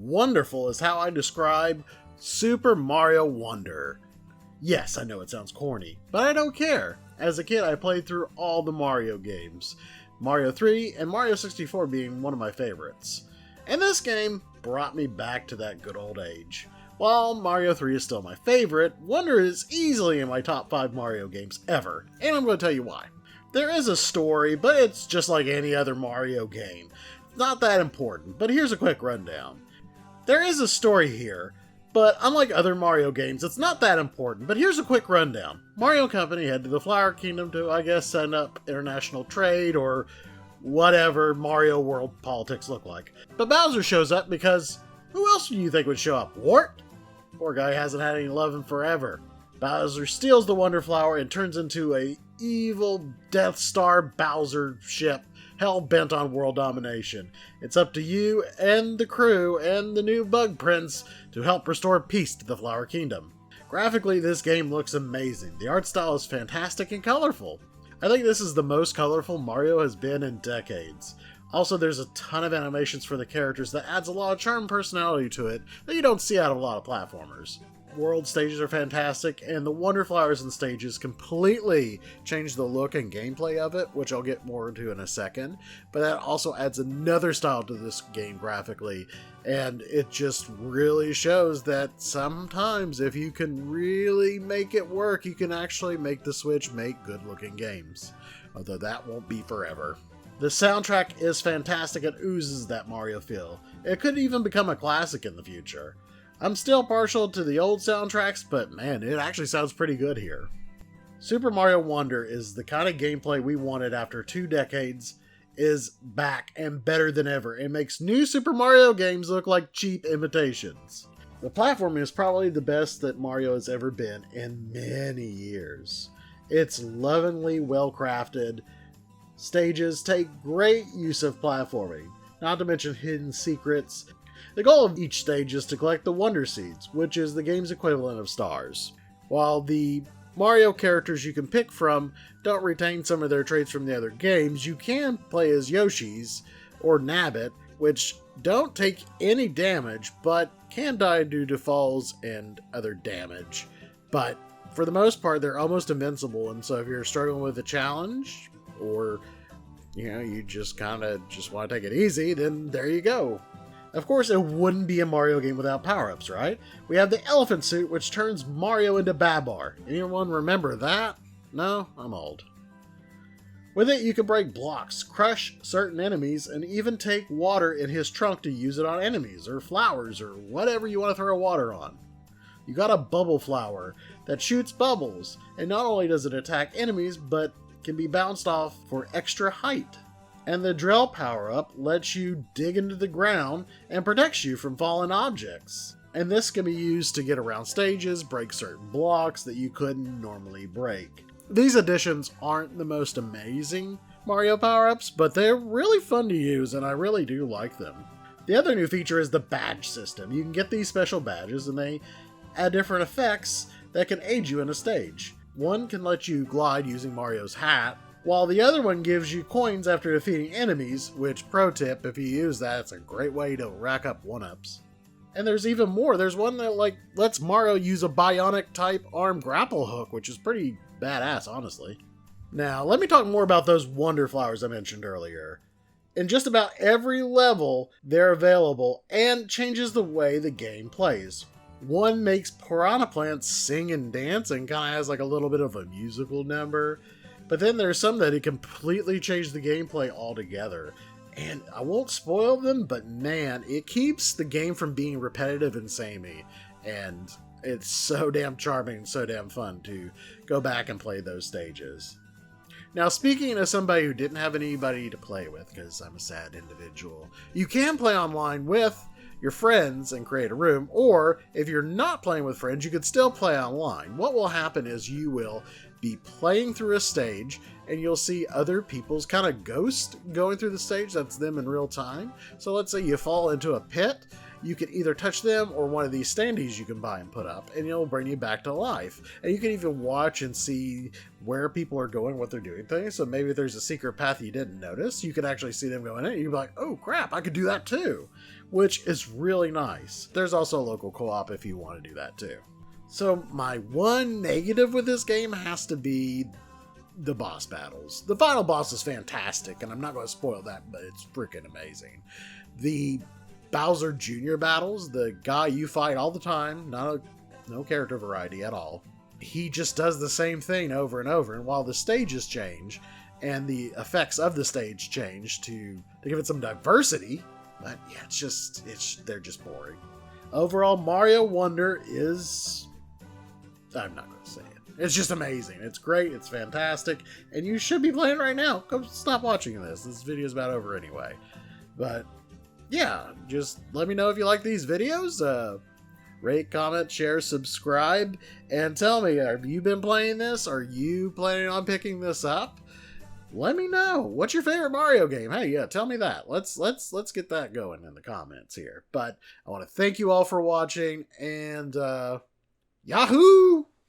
Wonderful is how I describe Super Mario Wonder. Yes, I know it sounds corny, but I don't care. As a kid, I played through all the Mario games, Mario 3 and Mario 64 being one of my favorites. And this game brought me back to that good old age. While Mario 3 is still my favorite, Wonder is easily in my top 5 Mario games ever, and I'm going to tell you why. There is a story, but it's just like any other Mario game. It's not that important, but here's a quick rundown. There is a story here, but unlike other Mario games, it's not that important, but here's a quick rundown. Mario Company head to the Flower Kingdom to, I guess, set up international trade or whatever Mario World politics look like. But Bowser shows up because who else do you think would show up? Wart? Poor guy hasn't had any love in forever. Bowser steals the Wonder Flower and turns into a evil Death Star Bowser ship hell-bent on world domination. It's up to you and the crew and the new Bug Prince to help restore peace to the Flower Kingdom. Graphically, this game looks amazing. The art style is fantastic and colorful. I think this is the most colorful Mario has been in decades. Also, there's a ton of animations for the characters that adds a lot of charm and personality to it that you don't see out of a lot of platformers. World stages are fantastic, and the Wonder Flowers and stages completely change the look and gameplay of it, which I'll get more into in a second, but that also adds another style to this game graphically, and it just really shows that sometimes if you can really make it work, you can actually make the Switch make good-looking games, although that won't be forever. The soundtrack is fantastic and oozes that Mario feel. It could even become a classic in the future. I'm still partial to the old soundtracks, but man, it actually sounds pretty good here. Super Mario Wonder is the kind of gameplay we wanted after 2 decades, is back and better than ever, and makes new Super Mario games look like cheap imitations. The platforming is probably the best that Mario has ever been in many years. It's lovingly well crafted. Stages take great use of platforming, not to mention hidden secrets. The goal of each stage is to collect the Wonder Seeds, which is the game's equivalent of stars. While the Mario characters you can pick from don't retain some of their traits from the other games, you can play as Yoshi's or Nabbit, which don't take any damage, but can die due to falls and other damage. But for the most part, they're almost invincible, and so if you're struggling with a challenge, or you just want to take it easy, then there you go. Of course, it wouldn't be a Mario game without power-ups, right? We have the elephant suit, which turns Mario into Babar. Anyone remember that? No? I'm old. With it, you can break blocks, crush certain enemies, and even take water in his trunk to use it on enemies, or flowers, or whatever you want to throw water on. You got a bubble flower that shoots bubbles, and not only does it attack enemies, but can be bounced off for extra height. And the drill power-up lets you dig into the ground and protects you from fallen objects. And this can be used to get around stages, break certain blocks that you couldn't normally break. These additions aren't the most amazing Mario power-ups, but they're really fun to use and I really do like them. The other new feature is the badge system. You can get these special badges and they add different effects that can aid you in a stage. One can let you glide using Mario's hat, while the other one gives you coins after defeating enemies, which, pro tip, if you use that, it's a great way to rack up 1-ups. And there's even more. There's one that lets Mario use a bionic type arm grapple hook, which is pretty badass, honestly. Now, let me talk more about those Wonder Flowers I mentioned earlier. In just about every level, they're available and changes the way the game plays. One makes piranha plants sing and dance and kind of has like a little bit of a musical number. But then there's some that completely change the gameplay altogether. And I won't spoil them, but man, it keeps the game from being repetitive and samey. And it's so damn charming and so damn fun to go back and play those stages. Now, speaking of somebody who didn't have anybody to play with, because I'm a sad individual, you can play online with your friends and create a room, or if you're not playing with friends, you could still play online. What will happen is you will be playing through a stage and you'll see other people's kind of ghost going through the stage. That's them in real time. So let's say you fall into a pit. You can either touch them or one of these standees you can buy and put up, and it'll bring you back to life. And you can even watch and see where people are going, what they're doing things. So maybe if there's a secret path you didn't notice, you can actually see them going in, and you'll be like, oh crap, I could do that too. which is really nice. There's also local co-op if you want to do that too. So my one negative with this game has to be the boss battles. The final boss is fantastic, and I'm not going to spoil that, but it's freaking amazing. The Bowser Jr. battles, the guy you fight all the time, no character variety at all, he just does the same thing over and over, and while the stages change, and the effects of the stage change to give it some diversity, but yeah, they're just boring. Overall, Mario Wonder is... I'm not going to say it. It's just amazing. It's great. It's fantastic. And you should be playing right now. Go stop watching this. This video's about over anyway. But yeah, just let me know if you like these videos. Rate, comment, share, subscribe, and tell me, have you been playing this? Are you planning on picking this up? Let me know. What's your favorite Mario game? Hey, yeah, tell me that. Let's get that going in the comments here. But I want to thank you all for watching, and Yahoo!